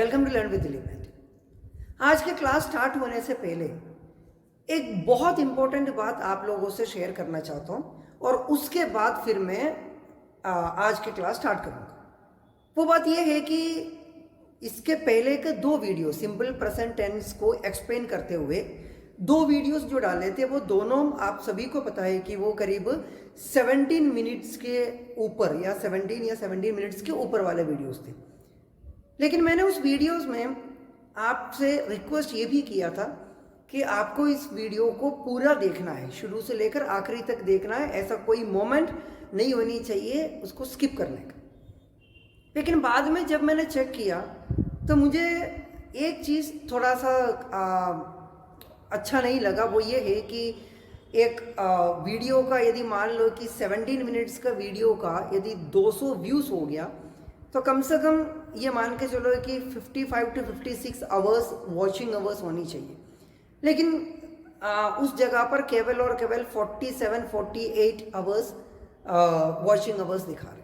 Welcome to learn with Dilip. आज के class start होने से पहले एक बहुत इंपॉर्टेंट बात आप लोगों से शेयर करना चाहता हूँ और उसके बाद फिर मैं आज के क्लास स्टार्ट करूँगा। वो बात यह है कि इसके पहले के दो वीडियो सिंपल प्रेजेंट टेंस को एक्सप्लेन करते हुए दो वीडियोस जो डाले थे वो दोनों आप सभी को पता है कि वो करीब 17 मिनट्स के ऊपर या 17 मिनट्स के ऊपर वाले वीडियोस थे। लेकिन मैंने उस वीडियोस में आपसे रिक्वेस्ट ये भी किया था कि आपको इस वीडियो को पूरा देखना है, शुरू से लेकर आखिरी तक देखना है, ऐसा कोई मोमेंट नहीं होनी चाहिए उसको स्किप करने का। लेकिन बाद में जब मैंने चेक किया तो मुझे एक चीज़ थोड़ा सा अच्छा नहीं लगा। वो ये है कि एक वीडियो का यदि मान लो कि 17 मिनट्स का वीडियो का यदि 200 व्यूज़ हो गया तो कम से कम ये मान के चलो कि 55 to 56 आवर्स वॉचिंग आवर्स होनी चाहिए। लेकिन उस जगह पर केवल और केवल 47-48 आवर्स वॉचिंग आवर्स दिखा रहे।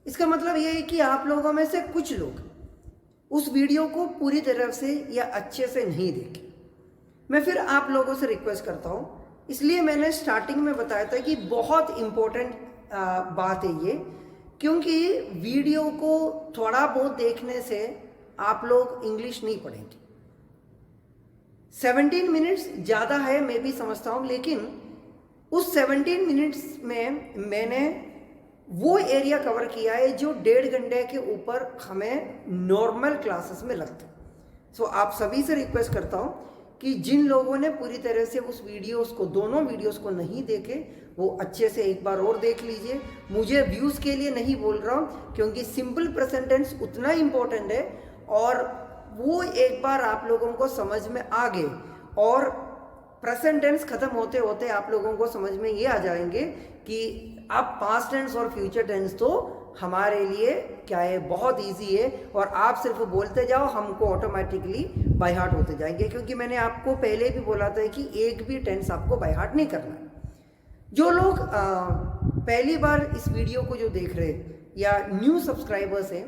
इसका मतलब ये है कि आप लोगों में से कुछ लोग उस वीडियो को पूरी तरह से या अच्छे से नहीं देखे। मैं फिर आप लोगों से रिक्वेस्ट करता हूँ, इसलिए मैंने स्टार्टिंग में बताया था कि बहुत इम्पोर्टेंट बात है ये, क्योंकि वीडियो को थोड़ा बहुत देखने से आप लोग इंग्लिश नहीं पढ़ेंगे। 17 मिनट्स ज़्यादा है मैं भी समझता हूँ, लेकिन उस 17 मिनट्स में मैंने वो एरिया कवर किया है जो 1.5 घंटे के ऊपर हमें नॉर्मल क्लासेस में लगता है। सो आप सभी से रिक्वेस्ट करता हूँ कि जिन लोगों ने पूरी तरह से उस वीडियोस को, दोनों वीडियोस को नहीं देखे, वो अच्छे से एक बार और देख लीजिए। मुझे व्यूज़ के लिए नहीं बोल रहा हूँ, क्योंकि सिंपल प्रेजेंट टेंस उतना इम्पोर्टेंट है और वो एक बार आप लोगों को समझ में आ गए और प्रेजेंट टेंस खत्म होते होते आप लोगों को समझ में ये आ जाएंगे कि अब पास्ट टेंस और फ्यूचर टेंस तो हमारे लिए क्या है, बहुत इजी है और आप सिर्फ बोलते जाओ, हमको ऑटोमेटिकली बाय हार्ट होते जाएंगे। क्योंकि मैंने आपको पहले भी बोला था कि एक भी टेंस आपको बाय हार्ट नहीं करना है। जो लोग पहली बार इस वीडियो को जो देख रहे या न्यू सब्सक्राइबर्स हैं,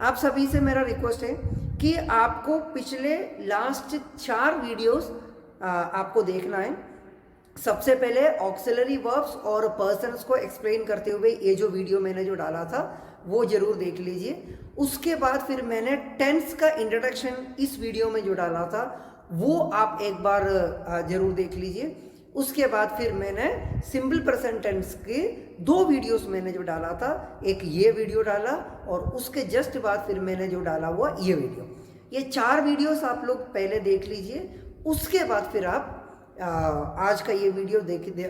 आप सभी से मेरा रिक्वेस्ट है कि आपको पिछले लास्ट 4 वीडियोस आपको देखना है। सबसे पहले ऑक्सिलरी वर्ब्स और पर्सन्स को एक्सप्लेन करते हुए ये जो वीडियो मैंने जो डाला था वो जरूर देख लीजिए। उसके बाद फिर मैंने टेंस का इंट्रोडक्शन इस वीडियो में जो डाला था वो आप एक बार जरूर देख लीजिए। उसके बाद फिर मैंने सिंपल प्रेजेंट टेंस के 2 वीडियोस मैंने जो डाला था, एक ये वीडियो डाला और उसके जस्ट बाद फिर मैंने जो डाला हुआ ये वीडियो। ये 4 वीडियोस आप लोग पहले देख लीजिए। उसके बाद फिर आप आज का ये वीडियो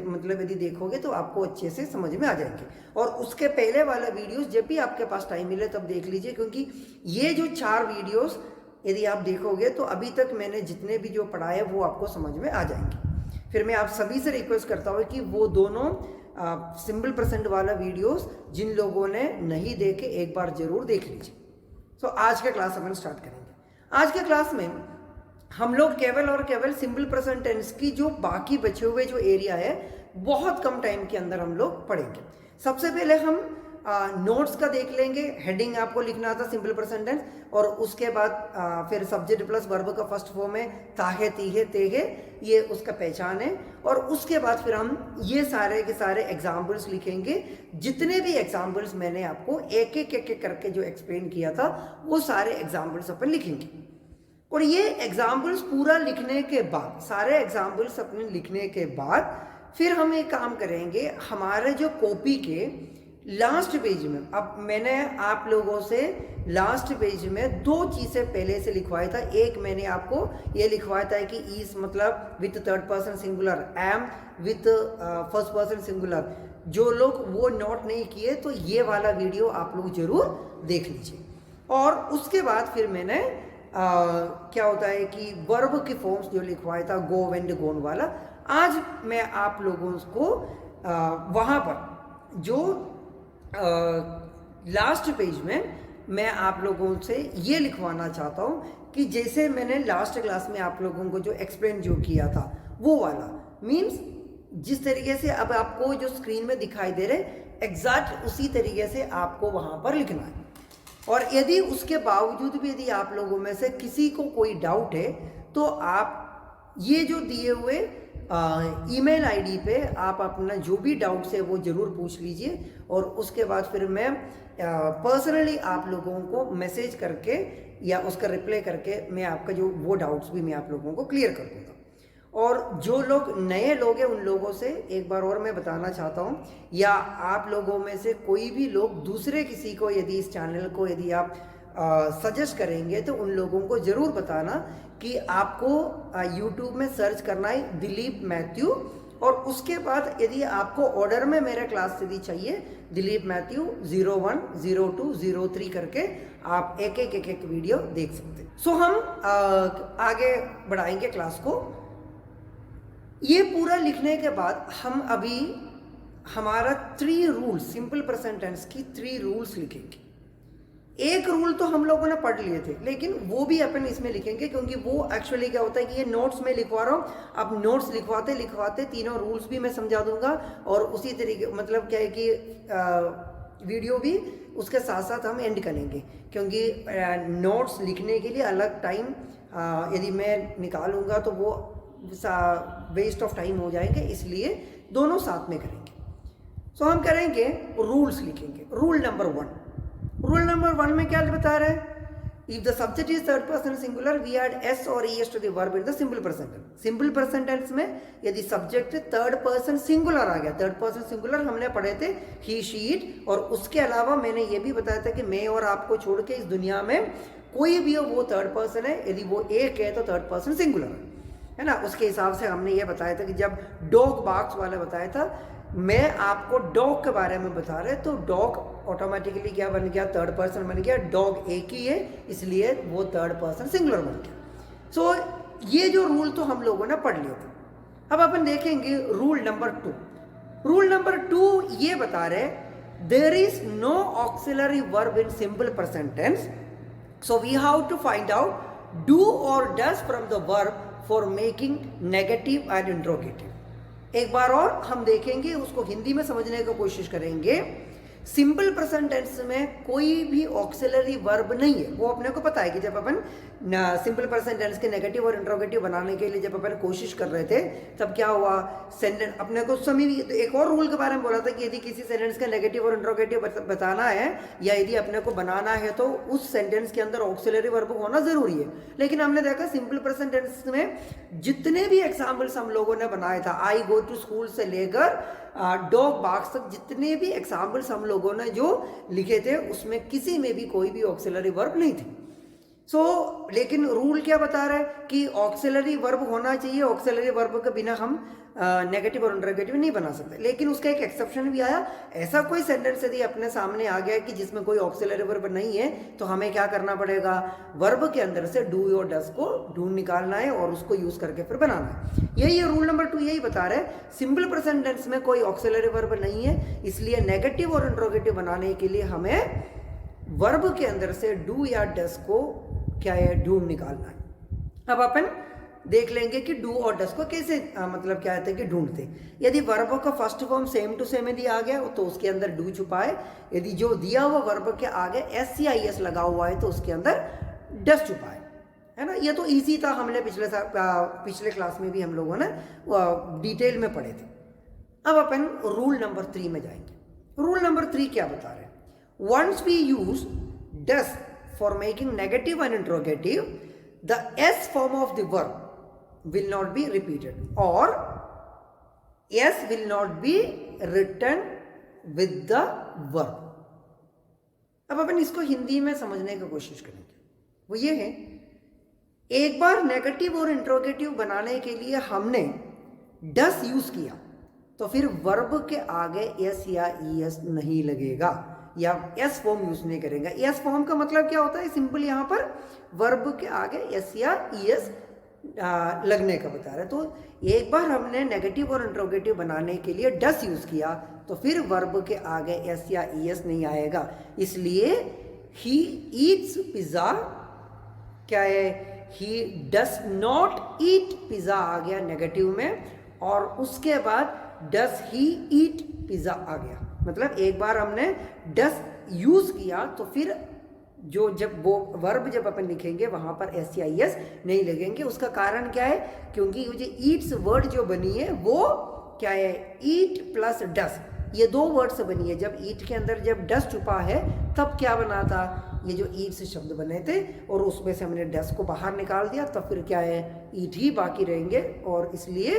मतलब यदि देखोगे तो आपको अच्छे से समझ में आ जाएंगे। और उसके पहले वाला वीडियोस जब भी आपके पास टाइम मिले तब देख लीजिए, क्योंकि ये जो 4 वीडियोस यदि आप देखोगे तो अभी तक मैंने जितने भी जो पढ़ाए वो आपको समझ में आ जाएंगे। फिर मैं आप सभी से रिक्वेस्ट करता हूँ कि वो दोनों सिंपल प्रेजेंट वाला वीडियोस जिन लोगों ने नहीं देखे एक बार जरूर देख लीजिए। सो आज का क्लास अपन स्टार्ट करेंगे। आज के क्लास में हम लोग केवल और केवल सिंपल प्रेजेंट टेंस की जो बाकी बचे हुए जो एरिया है बहुत कम टाइम के अंदर हम लोग पढ़ेंगे। सबसे पहले हम नोट्स का देख लेंगे। हेडिंग आपको लिखना था सिंपल प्रेजेंट टेंस, और उसके बाद फिर सब्जेक्ट प्लस वर्ब का फर्स्ट फॉर्म है ताहे तीहे तेहे, ये उसका पहचान है। और उसके बाद फिर हम ये सारे के सारे एग्जाम्पल्स लिखेंगे। जितने भी एग्जाम्पल्स मैंने आपको एक एक करके जो एक्सप्लेन किया था वो सारे एग्जाम्पल्स अपन लिखेंगे। और ये एग्जाम्पल्स पूरा लिखने के बाद, सारे एग्जाम्पल्स अपने लिखने के बाद फिर हम एक काम करेंगे, हमारे जो कॉपी के लास्ट पेज में, अब मैंने आप लोगों से लास्ट पेज में 2 चीज़ें पहले से लिखवाया था। एक मैंने आपको ये लिखवाया था कि इज मतलब with 3rd person singular, am with 1st person singular. जो लोग वो नोट नहीं किए तो ये वाला वीडियो आप लोग जरूर देख लीजिए। और उसके बाद फिर मैंने क्या होता है कि वर्ब के फॉर्म्स जो लिखवाया था, गो, वेंट, गोन वाला, आज मैं आप लोगों को वहाँ पर जो लास्ट पेज में मैं आप लोगों से ये लिखवाना चाहता हूँ कि जैसे मैंने लास्ट क्लास में आप लोगों को जो एक्सप्लेन जो किया था वो वाला, मीन्स जिस तरीके से अब आपको जो स्क्रीन में दिखाई दे रहे एग्जैक्ट उसी तरीके से आपको वहाँ पर लिखना है। और यदि उसके बावजूद भी यदि आप लोगों में से किसी को कोई डाउट है तो आप ये जो दिए हुए ईमेल आईडी पे आप अपना जो भी डाउट्स है वो ज़रूर पूछ लीजिए, और उसके बाद फिर मैं पर्सनली आप लोगों को मैसेज करके या उसका रिप्लाई करके मैं आपका जो वो डाउट्स भी मैं आप लोगों को क्लियर कर दूँगा। और जो लोग नए लोग हैं उन लोगों से एक बार और मैं बताना चाहता हूँ, या आप लोगों में से कोई भी लोग दूसरे किसी को यदि इस चैनल को यदि आप सजेस्ट करेंगे तो उन लोगों को ज़रूर बताना कि आपको यूट्यूब में सर्च करना है दिलीप मैथ्यू, और उसके बाद यदि आपको ऑर्डर में मेरे क्लास यदि चाहिए दिलीप मैथ्यू 01, 02, 03 करके आप एक एक वीडियो देख सकते हैं। सो हम आगे बढ़ाएंगे क्लास को। ये पूरा लिखने के बाद हम अभी हमारा 3 रूल्स, सिंपल प्रेजेंट टेंस की 3 रूल्स लिखेंगे। एक रूल तो हम लोगों ने पढ़ लिए थे, लेकिन वो भी अपन इसमें लिखेंगे, क्योंकि वो एक्चुअली क्या होता है कि ये नोट्स में लिखवा रहा हूँ। अब नोट्स लिखवाते लिखवाते तीनों रूल्स भी मैं समझा दूंगा, और उसी तरीके मतलब क्या है कि वीडियो भी उसके साथ साथ हम एंड करेंगे, क्योंकि नोट्स लिखने के लिए अलग टाइम यदि मैं निकालूंगा तो वो वेस्ट ऑफ टाइम हो जाएंगे, इसलिए दोनों साथ में करेंगे। सो हम करेंगे रूल्स लिखेंगे। रूल नंबर 1, रूल नंबर 1 में क्या बता रहा है, if the subject is third person singular we add S और ES to the verb in the simple present tense. Simple present tense में यदि सब्जेक्ट थर्ड पर्सन सिंगुलर आ गया, थर्ड पर्सन सिंगुलर हमने पढ़े थे ही शी इट, और उसके अलावा मैंने ये भी बताया था कि मैं और आपको छोड़ के इस दुनिया में कोई भी हो वो थर्ड पर्सन है, यदि वो एक है तो थर्ड पर्सन सिंगुलर है ना। उसके हिसाब से हमने ये बताया था कि जब डॉग बार्क्स वाला बताया था, मैं आपको डॉग के बारे में बता रहे तो डॉग ऑटोमेटिकली क्या बन गया, थर्ड पर्सन बन गया। डॉग एक ही है इसलिए वो थर्ड पर्सन सिंगुलर बन गया। सो ये जो रूल तो हम लोगों ने पढ़ लिया था। अब अपन देखेंगे रूल नंबर 2। रूल नंबर 2 ये बता रहे there is no auxiliary verb in simple present tense, so we have to find out do और does from the verb for making negative and interrogative. एक बार और हम देखेंगे, उसको हिंदी में समझने की कोशिश करेंगे। सिंपल प्रेजेंट टेंस में कोई भी ऑक्सिलरी वर्ब नहीं है। वो अपने को पता है कि जब अपन सिंपल प्रेजेंट टेंस के नेगेटिव और इंट्रोगेटिव बनाने के लिए जब अपन कोशिश कर रहे थे तब क्या हुआ, सेंटेंस अपने को समय एक और रूल के बारे में बोला था कि यदि किसी सेंटेंस का नेगेटिव और इंट्रोगेटिव बताना है या यदि अपने को बनाना है तो उस सेंटेंस के अंदर ऑक्सिलरी वर्ब होना जरूरी है। लेकिन हमने देखा सिंपल प्रेजेंट टेंस में जितने भी एग्जाम्पल्स हम लोगों ने बनाए था, आई गो टू स्कूल से लेकर डॉग बार्क्स तक, जितने भी एग्जाम्पल्स हम लोगों ने जो लिखे थे उसमें किसी में भी कोई भी ऑक्सिलरी वर्ब नहीं थी। लेकिन रूल क्या बता रहा है कि ऑक्सिलरी वर्ब होना चाहिए, ऑक्सिलरी वर्ब के बिना हम नेगेटिव और इंट्रोगेटिव नहीं बना सकते। लेकिन उसका एक एक्सेप्शन भी आया, ऐसा कोई सेंटेंस यदि अपने सामने आ गया कि जिसमें कोई ऑक्सिलरी वर्ब नहीं है तो हमें क्या करना पड़ेगा, वर्ब के अंदर से डू और डज को ढूंढ निकालना है और उसको यूज करके फिर बनाना है। यही रूल नंबर 2 यही बता रहा है, सिंपल प्रेजेंट टेंस में कोई ऑक्सिलरी वर्ब नहीं है, इसलिए नेगेटिव और इंट्रोगेटिव बनाने के लिए हमें वर्ब के अंदर से डू या डज को क्या है, ढूंढ निकालना है। अब अपन देख लेंगे कि डू और डज को कैसे मतलब क्या कहते हैं कि ढूंढते। यदि वर्ब का first form same to same यदि आ गया तो उसके अंदर डू छुपा है, यदि जो दिया हुआ वर्ब के आगे एस या आई एस लगा हुआ है तो उसके अंदर डज छुपा है ना। ये तो इजी था, हमने पिछले क्लास में भी हम लोगों ने डिटेल में पढ़े थे। अब अपन रूल नंबर 3 में जाएंगे। रूल नंबर 3 क्या बता रहे हैं, once we use does for making negative and interrogative, the s form of the verb will not be repeated or s will not be written with the verb। अब अपन इसको हिंदी में समझने की कोशिश करेंगे। वो ये है, एक बार नेगेटिव और इंट्रोगेटिव बनाने के लिए हमने डस यूज किया तो फिर वर्ब के आगे एस या ई एस नहीं लगेगा या एस फॉर्म यूज नहीं करेंगे। एस फॉर्म का मतलब क्या होता है, सिंपल यहाँ पर वर्ब के आगे एस या ई एस लगने का बता रहे हैं। तो एक बार हमने नेगेटिव और इंट्रोगेटिव बनाने के लिए डस यूज किया तो फिर वर्ब के आगे एस या ई एस नहीं आएगा, इसलिए ही ईट्स पिज्जा क्या है, ही डस नॉट ईट पिज्जा आ गया नेगेटिव में, और उसके बाद डस ही ईट पिज्जा आ गया। मतलब एक बार हमने डस यूज किया तो फिर जो जब वो वर्ब जब अपन लिखेंगे वहाँ पर SCIS नहीं लगेंगे। उसका कारण क्या है? क्योंकि ये जो ईट्स वर्ड जो बनी है वो क्या है? ईट प्लस डस, ये दो वर्ड से बनी है। जब ईट के अंदर जब डस छुपा है तब क्या बना था? ये जो ईट्स शब्द बने थे और उसमें से हमने डस को बाहर निकाल दिया, तब फिर क्या है? ईट ही बाकी रहेंगे। और इसलिए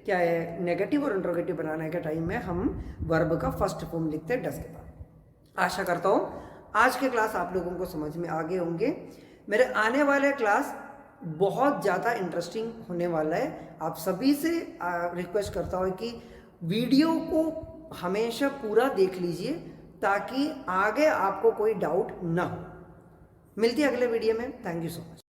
क्या है? नेगेटिव और इंट्रोगेटिव बनाने के टाइम में हम वर्ब का फर्स्ट फॉर्म लिखते हैं डस के बाद। आशा करता हूँ आज के क्लास आप लोगों को समझ में आ गए होंगे। मेरे आने वाले क्लास बहुत ज़्यादा इंटरेस्टिंग होने वाला है। आप सभी से रिक्वेस्ट करता हूँ कि वीडियो को हमेशा पूरा देख लीजिए ताकि आगे आपको कोई डाउट ना हो। मिलती है अगले वीडियो में। Thank you so much.